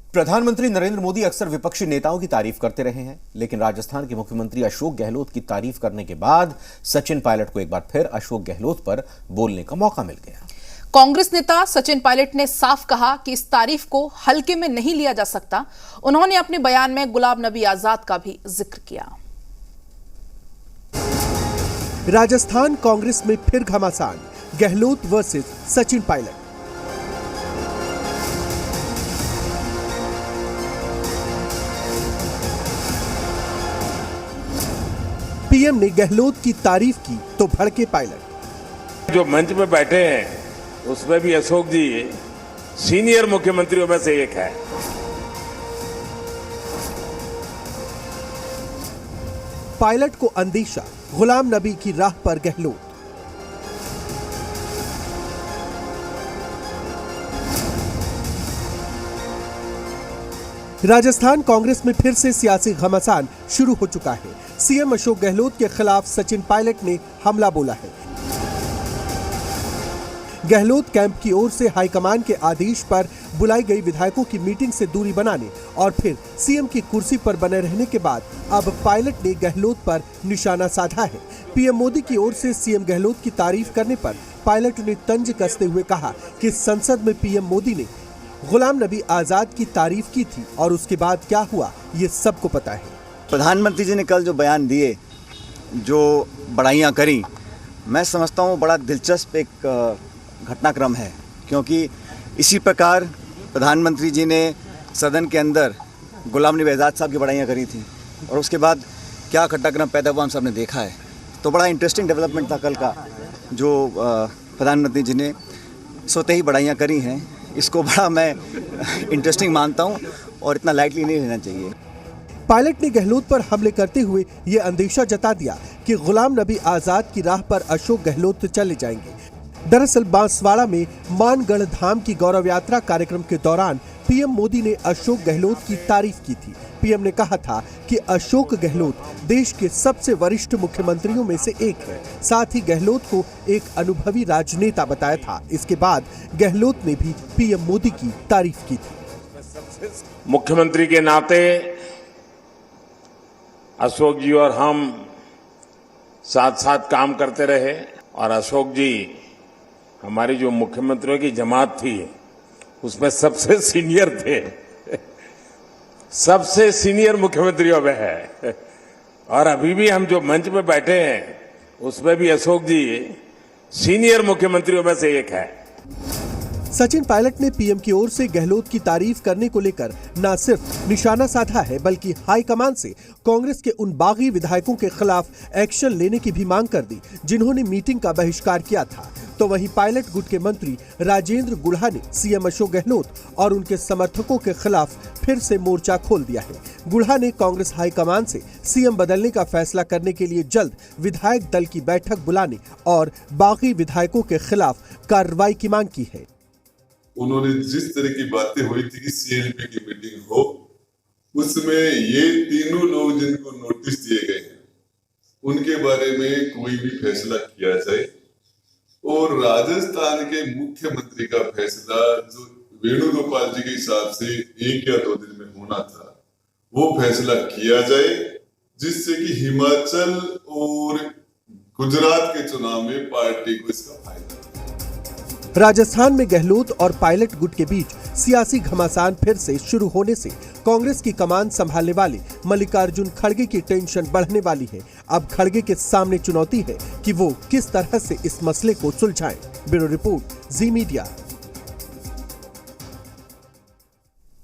प्रधानमंत्री नरेंद्र मोदी अक्सर विपक्षी नेताओं की तारीफ करते रहे हैं, लेकिन राजस्थान के मुख्यमंत्री अशोक गहलोत की तारीफ करने के बाद सचिन पायलट को एक बार फिर अशोक गहलोत पर बोलने का मौका मिल गया। कांग्रेस नेता सचिन पायलट ने साफ कहा कि इस तारीफ को हल्के में नहीं लिया जा सकता। उन्होंने अपने बयान में गुलाम नबी आजाद का भी जिक्र किया। राजस्थान कांग्रेस में फिर घमासान, गहलोत वर्सेस सचिन पायलट। पीएम ने गहलोत की तारीफ की तो भड़के पायलट। जो मंच में बैठे हैं उसमें भी अशोक जी सीनियर मुख्यमंत्रियों में से एक है। पायलट को अंदेशा, गुलाम नबी की राह पर गहलोत। राजस्थान कांग्रेस में फिर से सियासी घमासान शुरू हो चुका है। सीएम अशोक गहलोत के खिलाफ सचिन पायलट ने हमला बोला है। गहलोत कैंप की ओर से हाईकमान के आदेश पर बुलाई गई विधायकों की मीटिंग से दूरी बनाने और फिर सीएम की कुर्सी पर बने रहने के बाद अब पायलट ने गहलोत पर निशाना साधा है। पीएम मोदी की ओर से सीएम गहलोत की तारीफ करने पर पायलट ने तंज कसते हुए कहा कि संसद में पीएम मोदी ने गुलाम नबी आजाद की तारीफ की थी और उसके बाद क्या हुआ ये सबको पता है। प्रधानमंत्री जी ने कल जो बयान दिए, जो बड़ाइयाँ करी, मैं समझता हूँ बड़ा दिलचस्प एक घटनाक्रम है, क्योंकि इसी प्रकार प्रधानमंत्री जी ने सदन के अंदर गुलाम नबी आज़ाद साहब की बड़ाइयाँ करी थी और उसके बाद क्या घटनाक्रम पैदा हुआ हम सब ने देखा है। तो बड़ा इंटरेस्टिंग डेवलपमेंट था कल का, जो प्रधानमंत्री जी ने स्वतः ही बड़ाइयाँ करी हैं। इसको बड़ा मैं इंटरेस्टिंग मानता हूँ और इतना लाइटली नहीं लेना चाहिए। पायलट ने गहलोत पर हमले करते हुए ये अंदेशा जता दिया कि गुलाम नबी आजाद की राह पर अशोक गहलोत चले जाएंगे। दरअसल बांसवाड़ा में मानगढ़ धाम की गौरव यात्रा कार्यक्रम के दौरान पीएम मोदी ने अशोक गहलोत की तारीफ की थी। पीएम ने कहा था कि अशोक गहलोत देश के सबसे वरिष्ठ मुख्यमंत्रियों में से एक है। साथ ही गहलोत को एक अनुभवी राजनेता बताया था। इसके बाद गहलोत ने भी पीएम मोदी की तारीफ की थी। मुख्यमंत्री के नाते अशोक जी और हम साथ साथ काम करते रहे और अशोक जी हमारी जो मुख्यमंत्रियों की जमात थी उसमें सबसे सीनियर थे, सबसे सीनियर मुख्यमंत्रियों में है। और अभी भी हम जो मंच में बैठे हैं उसमें भी अशोक जी सीनियर मुख्यमंत्रियों में से एक है। सचिन पायलट ने पीएम की ओर से गहलोत की तारीफ करने को लेकर न सिर्फ निशाना साधा है, बल्कि हाईकमान से कांग्रेस के उन बागी विधायकों के खिलाफ एक्शन लेने की भी मांग कर दी जिन्होंने मीटिंग का बहिष्कार किया था। तो वहीं पायलट गुट के मंत्री राजेंद्र गुढ़ा ने सीएम अशोक गहलोत और उनके समर्थकों के खिलाफ फिर से मोर्चा खोल दिया है। गुढ़ा ने कांग्रेस हाईकमान से सीएम बदलने का फैसला करने के लिए जल्द विधायक दल की बैठक बुलाने और बागी विधायकों के खिलाफ कार्रवाई की मांग की है। उन्होंने जिस तरह की बातें हुई थी कि सीएलपी की मीटिंग हो, उसमें ये तीनों लोग जिनको नोटिस दिए गए हैं उनके बारे में कोई भी फैसला किया जाए और राजस्थान के मुख्यमंत्री का फैसला जो वेणुगोपाल जी के हिसाब से 1 या 2 दिन में होना था वो फैसला किया जाए, जिससे कि हिमाचल और गुजरात के चुनाव में पार्टी को इसका फायदा। राजस्थान में गहलोत और पायलट गुट के बीच सियासी घमासान फिर से शुरू होने से कांग्रेस की कमान संभालने वाले मल्लिकार्जुन खड़गे की टेंशन बढ़ने वाली है। अब खड़गे के सामने चुनौती है कि वो किस तरह से इस मसले को सुलझाएं। ब्यूरो रिपोर्ट, जी मीडिया।